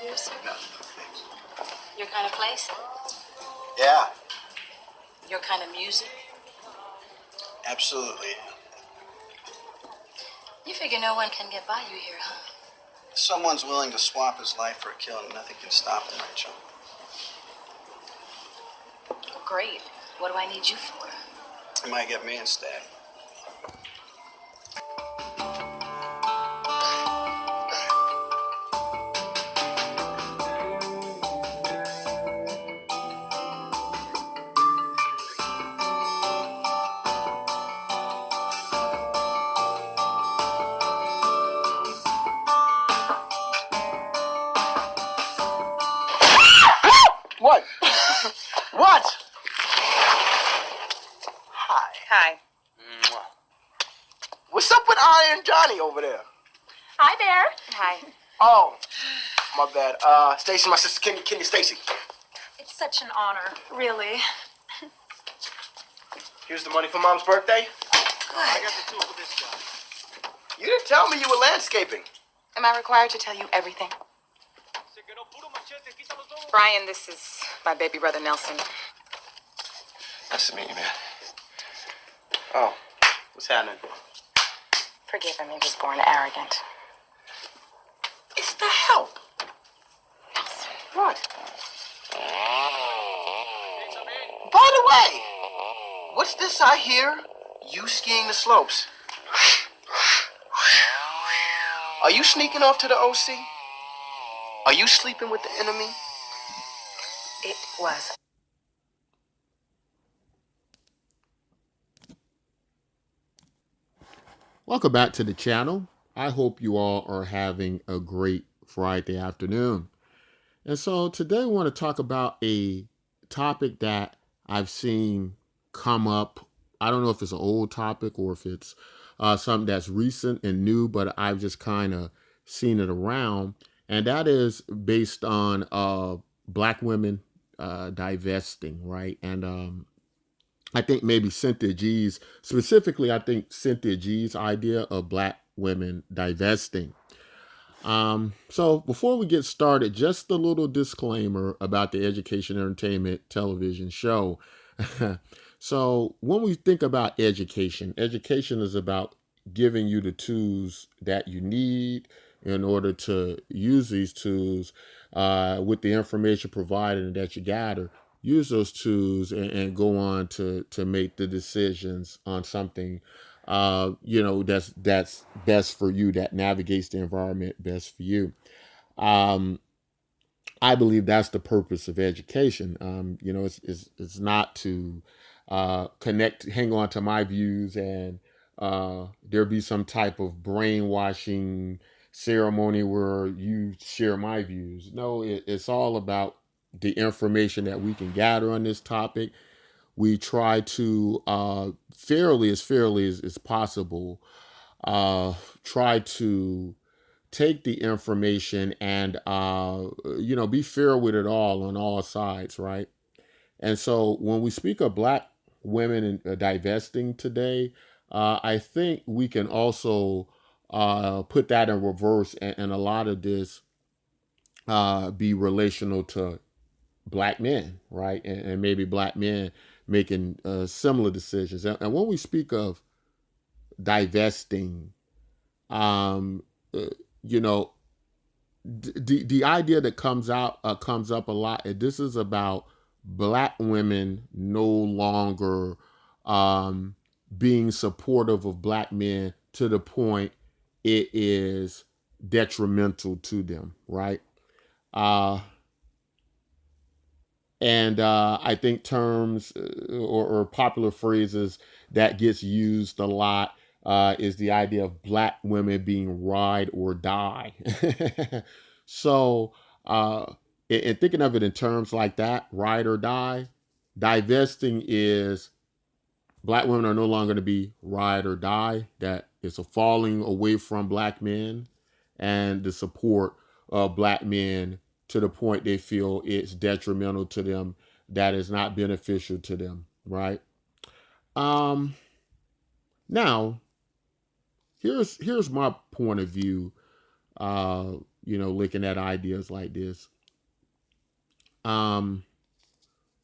Seriously? Nothing, thanks. Your kind of place? Yeah, Your kind of music? absolutely. You figure no one can get by you here, huh? If someone's willing to swap his life for a killing, nothing can stop him, Rachel. Well, great. What do I need you for? He might get me instead. What? What? Hi. Hi. What's up with Iron Johnny over there? Hi, Bear. Hi. Oh, my bad. Stacy, my sister, Kenya, Stacy. It's such an honor, really. Here's the money for Mom's birthday. I got the tool for this job. You didn't tell me you were landscaping. Am I required to tell you everything? Brian, this is my baby brother, Nelson. Nice to meet you, man. Oh, what's happening? Forgive him, he was born arrogant. It's the help. Nelson. What? By the way, what's this I hear? You skiing the slopes. Are you sneaking off to the OC? Are you sleeping with the enemy? It was. Welcome back to the channel. I hope you all are having a great Friday afternoon. And so today I want to talk about a topic that I've seen come up. I don't know if it's an old topic or if it's something that's recent and new, but I've just kind of seen it around. And that is based on Black women divesting, right? And I think maybe Cynthia G's, specifically, I think Cynthia G's idea of Black women divesting. So before we get started, just a little disclaimer about the Education Entertainment television show. So when we think about education is about giving you the tools that you need in order to use these tools with the information provided that you gather. Use those tools and go on to make the decisions on something, that's best for you, that navigates the environment best for you. I believe that's the purpose of education. It's not to hang on to my views and there be some type of brainwashing ceremony where you share my views. No, it's all about the information that we can gather on this topic. We try to fairly as possible, try to take the information and be fair with it all on all sides, right? And so when we speak of Black women and divesting today, I think we can also put that in reverse, and a lot of this be relational to Black men, right? And maybe Black men making similar decisions. And when we speak of divesting, the idea that comes up a lot. This is about Black women no longer being supportive of Black men to the point it is detrimental to them, right? And I think terms or popular phrases that gets used a lot is the idea of Black women being ride or die. So, in thinking of it in terms like that, ride or die, divesting is Black women are no longer going to be ride or die. That it's a falling away from Black men and the support of Black men to the point they feel it's detrimental to them, that is not beneficial to them, right? Now, here's my point of view looking at ideas like this. Um,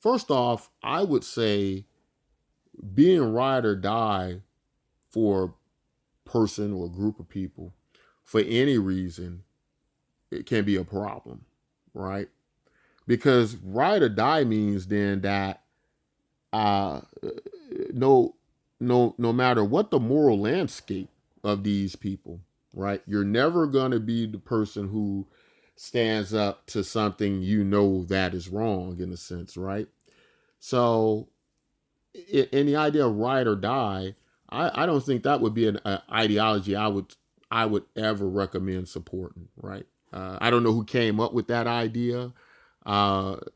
First off, I would say being ride or die for a person or a group of people for any reason, it can be a problem, right? Because ride or die means then that uh, no, no matter what the moral landscape of these people, right? You're never going to be the person who stands up to something that is wrong in a sense, right? So, in the idea of ride or die, I don't think that would be an ideology I would ever recommend supporting, right? I don't know who came up with that idea.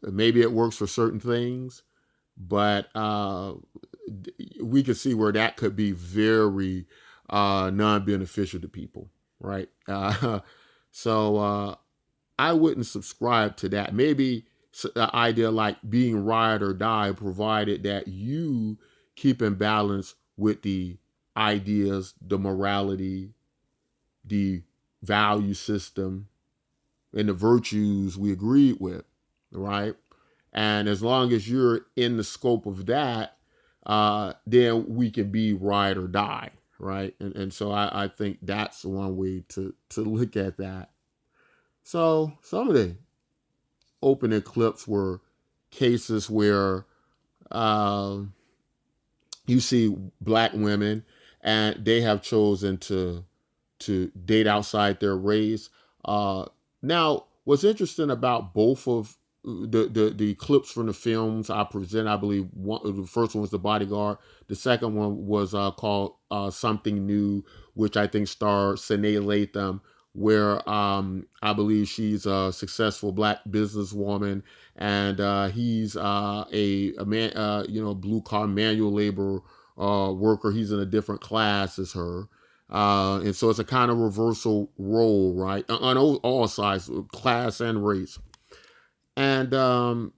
Maybe it works for certain things, but we could see where that could be very non-beneficial to people, right? So I wouldn't subscribe to that. Maybe an idea like being ride or die, provided that you keep in balance with the ideas, the morality, the value system, and the virtues we agreed with, right? And as long as you're in the scope of that, then we can be ride or die, right? And so I think that's one way to look at that. So some of the opening clips were cases where uh, you see black women and they have chosen to date outside their race. Now, what's interesting about both of the clips from the films I present, I believe the first one was The Bodyguard. The second one was called Something New, which I think starred Sanaa Lathan, where I believe she's a successful black businesswoman, and he's a man, blue collar manual labor worker. He's in a different class as her. And so it's a kind of reversal role, right? On all sides, class and race. And, but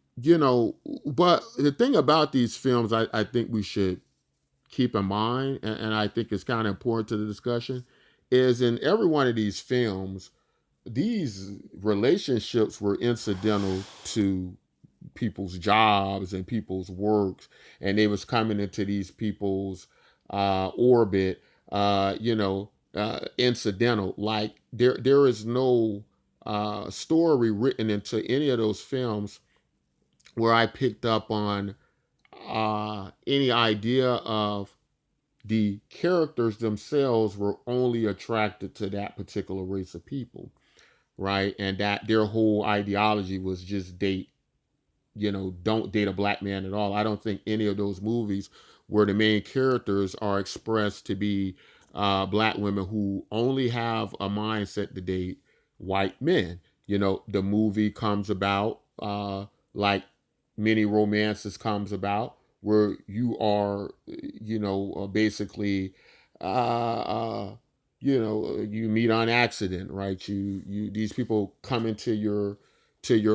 the thing about these films, I think we should keep in mind, and I think it's kind of important to the discussion, is in every one of these films, these relationships were incidental to people's jobs and people's works, and they was coming into these people's orbit, incidental. Like there is no story written into any of those films where I picked up on any idea of the characters themselves were only attracted to that particular race of people, right? And that their whole ideology was just don't date a black man at all. I don't think any of those movies where the main characters are expressed to be black women who only have a mindset to date white men. The movie comes about like many romances comes about where you are, basically, you meet on accident, right? These people come into your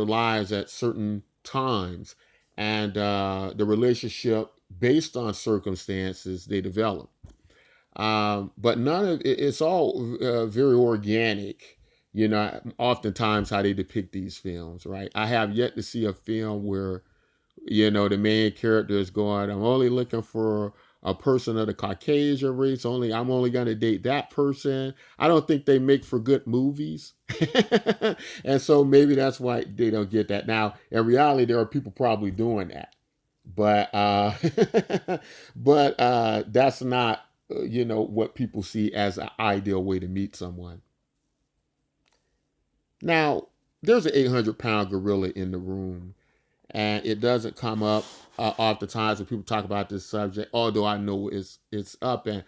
lives at certain times, and the relationship based on circumstances they develop. But none of it's all very organic. Oftentimes how they depict these films, right? I have yet to see a film where the main character is going, I'm only looking for a person of the Caucasian race. I'm only going to date that person. I don't think they make for good movies. And so maybe that's why they don't get that. Now, in reality, there are people probably doing that. But that's not what people see as an ideal way to meet someone. Now, there's an 800-pound gorilla in the room, and it doesn't come up oftentimes when people talk about this subject, although I know it's up. And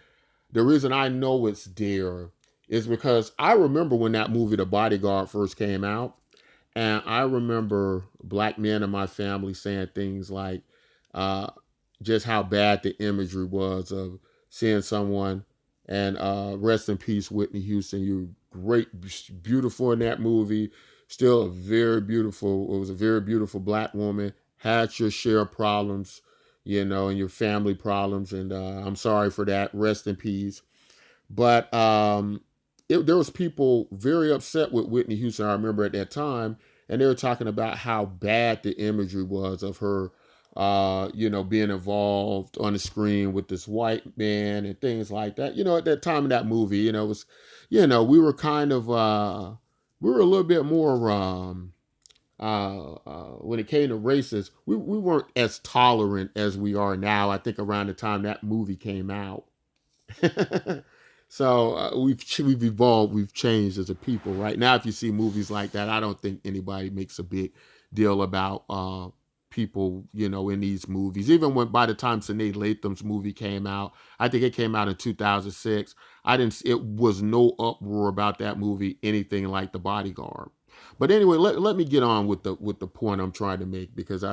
the reason I know it's there is because I remember when that movie The Bodyguard first came out, and I remember black men in my family saying things like just how bad the imagery was of seeing someone, and rest in peace Whitney Houston. You great, beautiful in that movie. Still a very beautiful. It was a very beautiful black woman. Had your share of problems, and your family problems. And I'm sorry for that. Rest in peace. But there was people very upset with Whitney Houston. I remember at that time, and they were talking about how bad the imagery was of her, being involved on the screen with this white man and things like that. At that time in that movie, it was, we were kind of, we were a little bit more, when it came to races, we weren't as tolerant as we are now. I think around the time that movie came out. So we've evolved, we've changed as a people. Right now, if you see movies like that, I don't think anybody makes a big deal about people, in these movies. Even when by the time Sinead Latham's movie came out, I think it came out in 2006. It was no uproar about that movie, anything like The Bodyguard. But anyway, let me get on with the point I'm trying to make, because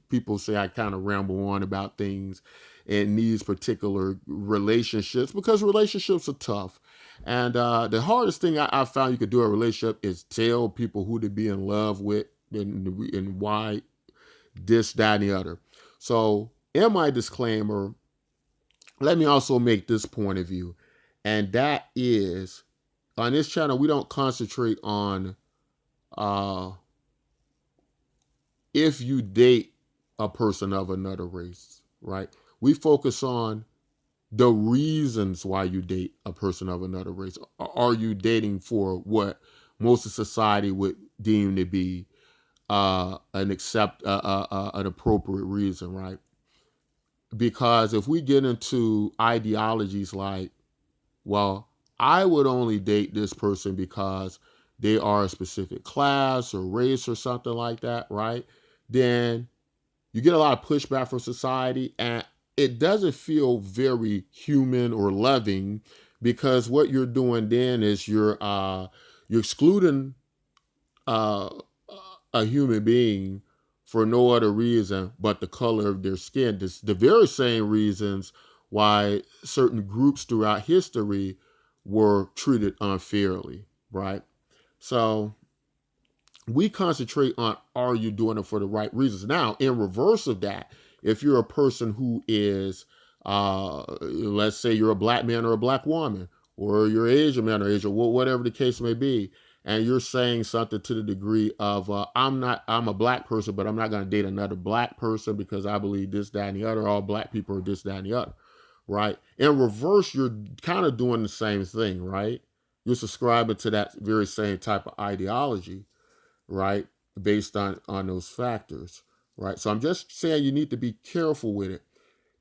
people say I kind of ramble on about things in these particular relationships, because relationships are tough. And the hardest thing I found you could do in a relationship is tell people who to be in love with and why this, that, and the other. So in my disclaimer, let me also make this point of view. And that is, on this channel, we don't concentrate on if you date a person of another race, right? We focus on the reasons why you date a person of another race. Are you dating for what most of society would deem to be an appropriate reason, right? Because if we get into ideologies like, well, I would only date this person because they are a specific class or race or something like that, right? Then you get a lot of pushback from society, and it doesn't feel very human or loving, because what you're doing then is you're excluding a human being for no other reason but the color of their skin. The very same reasons why certain groups throughout history were treated unfairly, right? So we concentrate on, are you doing it for the right reasons? Now, in reverse of that, if you're a person who is, let's say you're a black man or a black woman, or you're Asian man or Asian, whatever the case may be, and you're saying something to the degree of, I'm a black person, but I'm not going to date another black person because I believe this, that, and the other. All black people are this, that, and the other, right? In reverse, you're kind of doing the same thing, right? You're subscribing to that very same type of ideology, right? Based on those factors, right? So I'm just saying you need to be careful with it.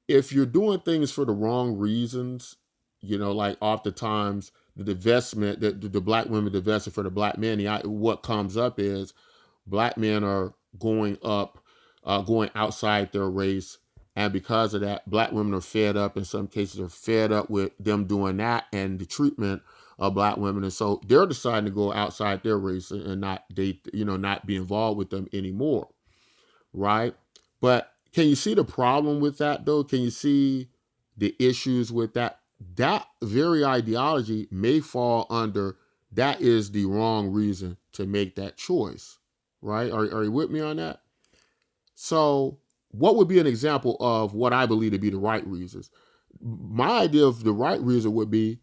If you're doing things for the wrong reasons, like oftentimes the divestment, the black women divesting for the black men, what comes up is black men are going outside their race. And because of that, black women are fed up. In some cases, are fed up with them doing that and the treatment of black women. And so they're deciding to go outside their race and not date, not be involved with them anymore. Right? But can you see the problem with that, though? Can you see the issues with that? That very ideology may fall under, that is the wrong reason to make that choice. Right? Are you with me on that? So what would be an example of what I believe to be the right reasons? My idea of the right reason would be,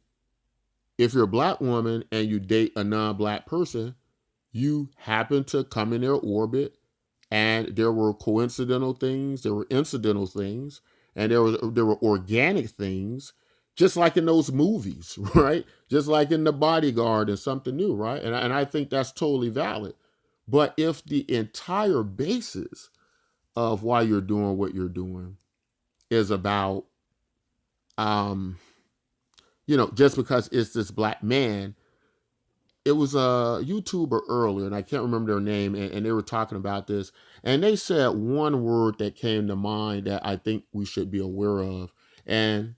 if you're a black woman and you date a non-black person, you happen to come in their orbit, and there were coincidental things, there were incidental things, and there were organic things, just like in those movies, right? Just like in The Bodyguard and Something New, right? And I think that's totally valid. But if the entire basis of why you're doing what you're doing is about, just because it's this black man. It was a YouTuber earlier, and I can't remember their name, and they were talking about this, and they said one word that came to mind that I think we should be aware of. And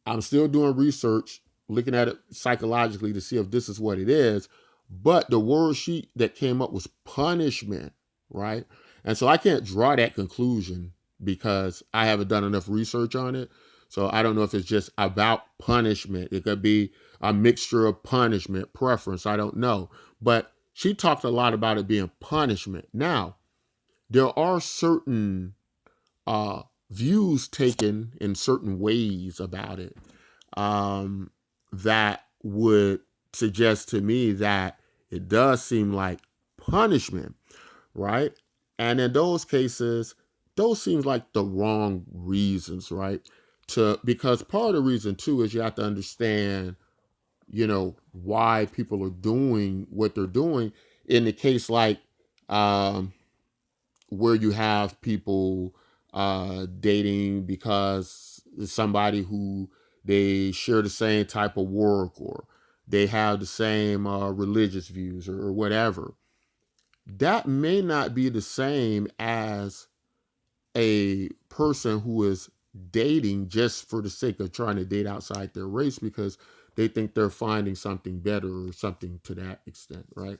I'm still doing research, looking at it psychologically to see if this is what it is. But the word sheet that came up was punishment, right? And so I can't draw that conclusion because I haven't done enough research on it. So I don't know if it's just about punishment. It could be a mixture of punishment, preference. I don't know. But she talked a lot about it being punishment. Now, there are certain views taken in certain ways about it that would suggest to me that it does seem like punishment, right? And in those cases, those seems like the wrong reasons, right? Because part of the reason too is you have to understand, why people are doing what they're doing. In the case like um, where you have people dating because somebody who they share the same type of work or they have the same religious views or whatever. That may not be the same as a person who is dating just for the sake of trying to date outside their race because they think they're finding something better or something to that extent, right?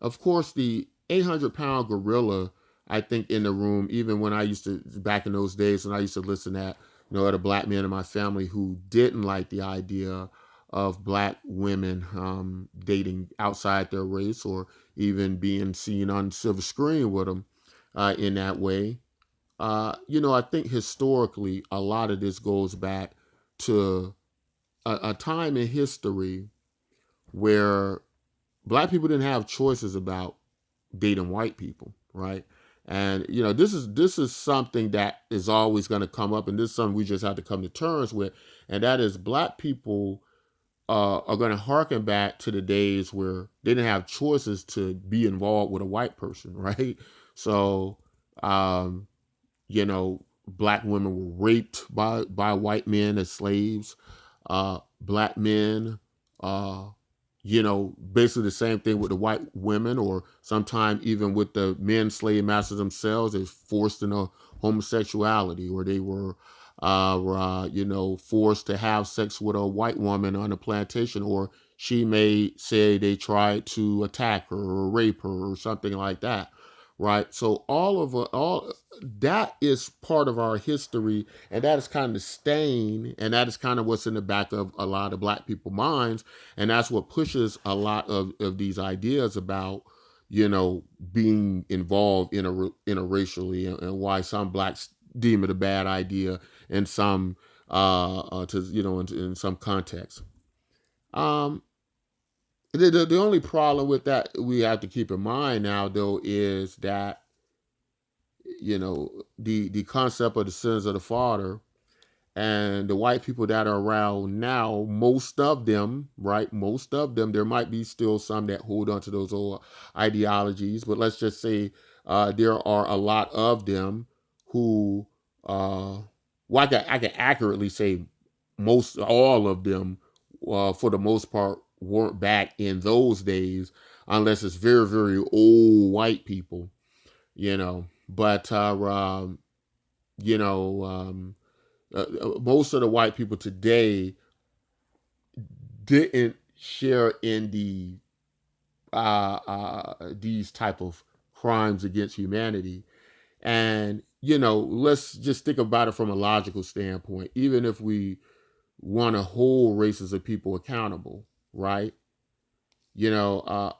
Of course, the 800-pound gorilla, I think, in the room, even when I used to, back in those days, when I used to listen at, at a black man in my family who didn't like the idea of black women dating outside their race or even being seen on silver screen with them in that way. I think historically, a lot of this goes back to a time in history where black people didn't have choices about dating white people, right? And this is something that is always going to come up, and this is something we just have to come to terms with, and that is black people are going to harken back to the days where they didn't have choices to be involved with a white person, right? So, um, black women were raped by white men as slaves. Black men, basically the same thing with the white women, or sometimes even with the men slave masters themselves, is forced into homosexuality, or they were forced to have sex with a white woman on a plantation, or she may say they tried to attack her or rape her or something like that, right? So all that is part of our history, and that is kind of the stain, and that is kind of what's in the back of a lot of black people's minds, and that's what pushes a lot of these ideas about being involved interracially, and why some blacks deem it a bad idea, and some in some contexts. Um, the only problem with that we have to keep in mind now, though, is that the concept of the sins of the father, and the white people that are around now, most of them, right? Most of them, there might be still some that hold on to those old ideologies, but let's just say there are a lot of them who, I can accurately say most all of them, for the most part, weren't back in those days, unless it's very, very old white people, But, you know, most of the white people today didn't share in these type of crimes against humanity. And let's just think about it from a logical standpoint. Even if we want to hold races of people accountable, right? You know, uh,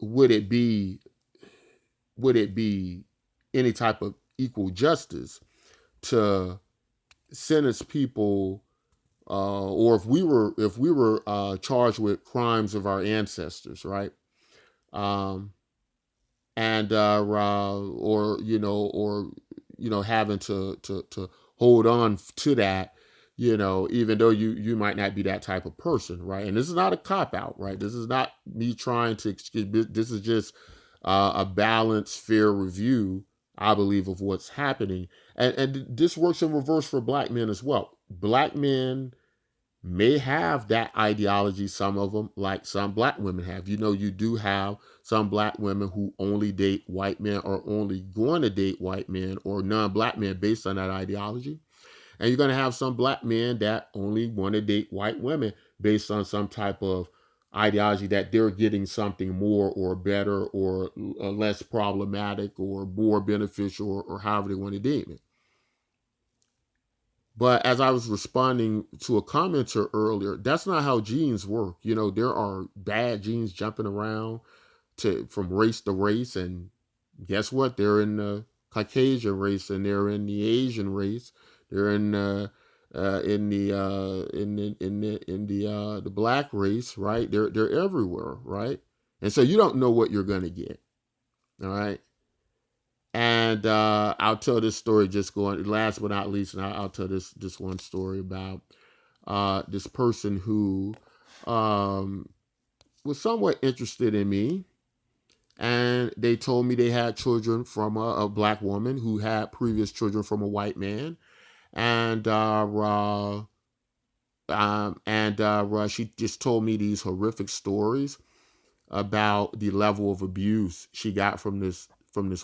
would it be would it be any type of equal justice to sentence people, or if we were charged with crimes of our ancestors, right? Um, and having to hold on to that, even though you might not be that type of person, right? And this is not a cop out, right? This is not me trying to excuse. This is just a balanced, fair review, I believe, of what's happening. And this works in reverse for black men as well. Black men may have that ideology, some of them, like some black women have. You do have some black women who only date white men, or only going to date white men or non-black men based on that ideology. And you're going to have some black men that only want to date white women based on some type of ideology that they're getting something more or better or less problematic or more beneficial, or however they want to deem it. But as I was responding to a commenter earlier, that's not how genes work. There are bad genes jumping around from race to race, and guess what? They're in the Caucasian race, and they're in the Asian race, they're in the black race, right? They're everywhere, right? And so you don't know what you're gonna get. All right. And I'll tell this story just going last but not least, and I'll tell this one story about this person who was somewhat interested in me, and they told me they had children from a black woman who had previous children from a white man, and she just told me these horrific stories about the level of abuse she got from this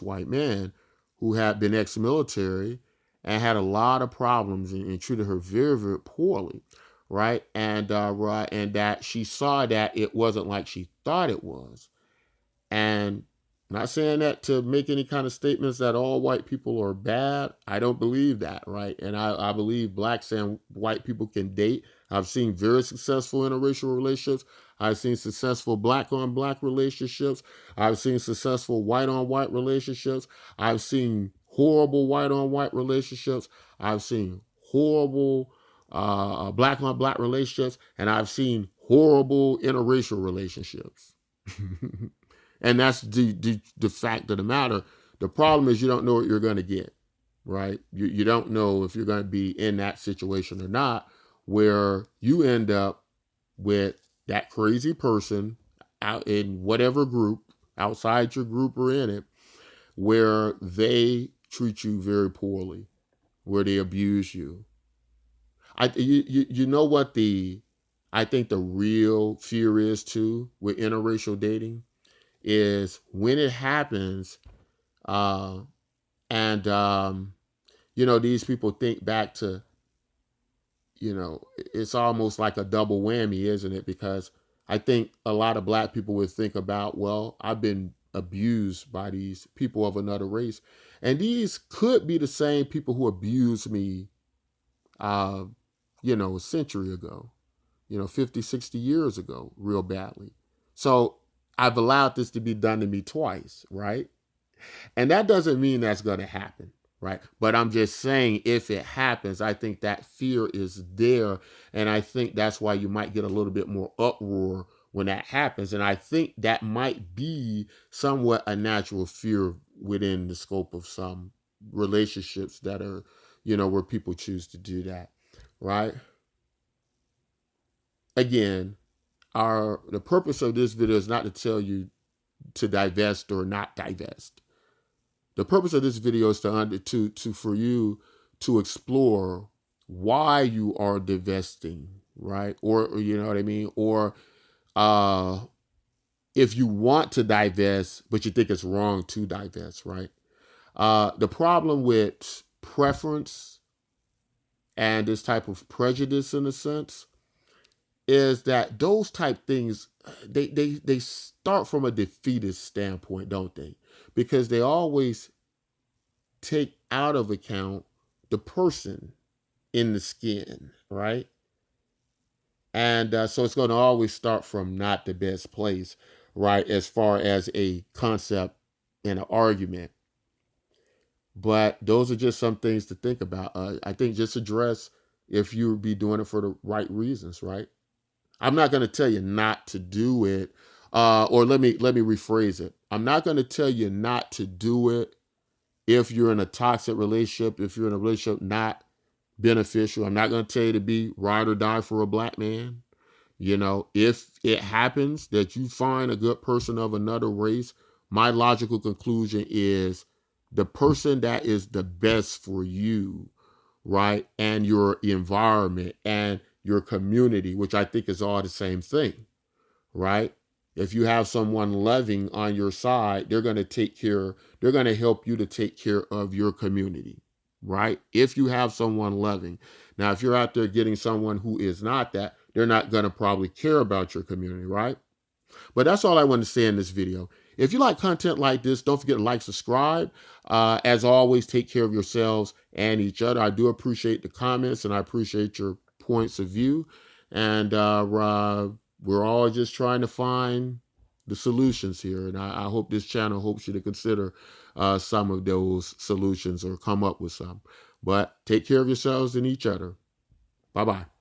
white man who had been ex-military and had a lot of problems and treated her very, very poorly, right? And that she saw that it wasn't like she thought it was. And not saying that to make any kind of statements that all white people are bad. I don't believe that, right? And I believe blacks and white people can date. I've seen very successful interracial relationships. I've seen successful black on black relationships. I've seen successful white on white relationships. I've seen horrible white on white relationships. I've seen horrible black on black relationships. And I've seen horrible interracial relationships. And that's the fact of the matter. The problem is you don't know what you're going to get, right? You don't know if you're going to be in that situation or not, where you end up with that crazy person out in whatever group, outside your group or in it, where they treat you very poorly, where they abuse you. You know what I think the real fear is too with interracial dating is when it happens, and these people think back to, it's almost like a double whammy, isn't it? Because I think a lot of black people would think about, well, I've been abused by these people of another race, and these could be the same people who abused me, a century ago, 50, 60 years ago, real badly. So I've allowed this to be done to me twice, right? And that doesn't mean that's going to happen, right? But I'm just saying, if it happens, I think that fear is there. And I think that's why you might get a little bit more uproar when that happens. And I think that might be somewhat a natural fear within the scope of some relationships that are, where people choose to do that, right? Again, the purpose of this video is not to tell you to divest or not divest. The purpose of this video is for you to explore why you are divesting, right? Or you know what I mean? Or if you want to divest, but you think it's wrong to divest, right? The problem with preference and this type of prejudice, in a sense, is that those type things, they start from a defeatist standpoint, don't they? Because they always take out of account the person in the skin, right? And so it's going to always start from not the best place, right, as far as a concept and an argument. But those are just some things to think about. I think just address if you be doing it for the right reasons, right? I'm not going to tell you not to do it, or let me rephrase it. I'm not going to tell you not to do it if you're in a toxic relationship, if you're in a relationship not beneficial. I'm not going to tell you to be ride or die for a black man. If it happens that you find a good person of another race, my logical conclusion is the person that is the best for you, right? And your environment and your community, which I think is all the same thing, right? If you have someone loving on your side, they're going to help you to take care of your community, right? If you have someone loving. Now, if you're out there getting someone who is not that, they're not going to probably care about your community, right? But that's all I want to say in this video. If you like content like this, don't forget to like, subscribe. As always, take care of yourselves and each other. I do appreciate the comments, and I appreciate your points of view. And we're all just trying to find the solutions here. And I hope this channel hopes you to consider some of those solutions or come up with some. But take care of yourselves and each other. Bye-bye.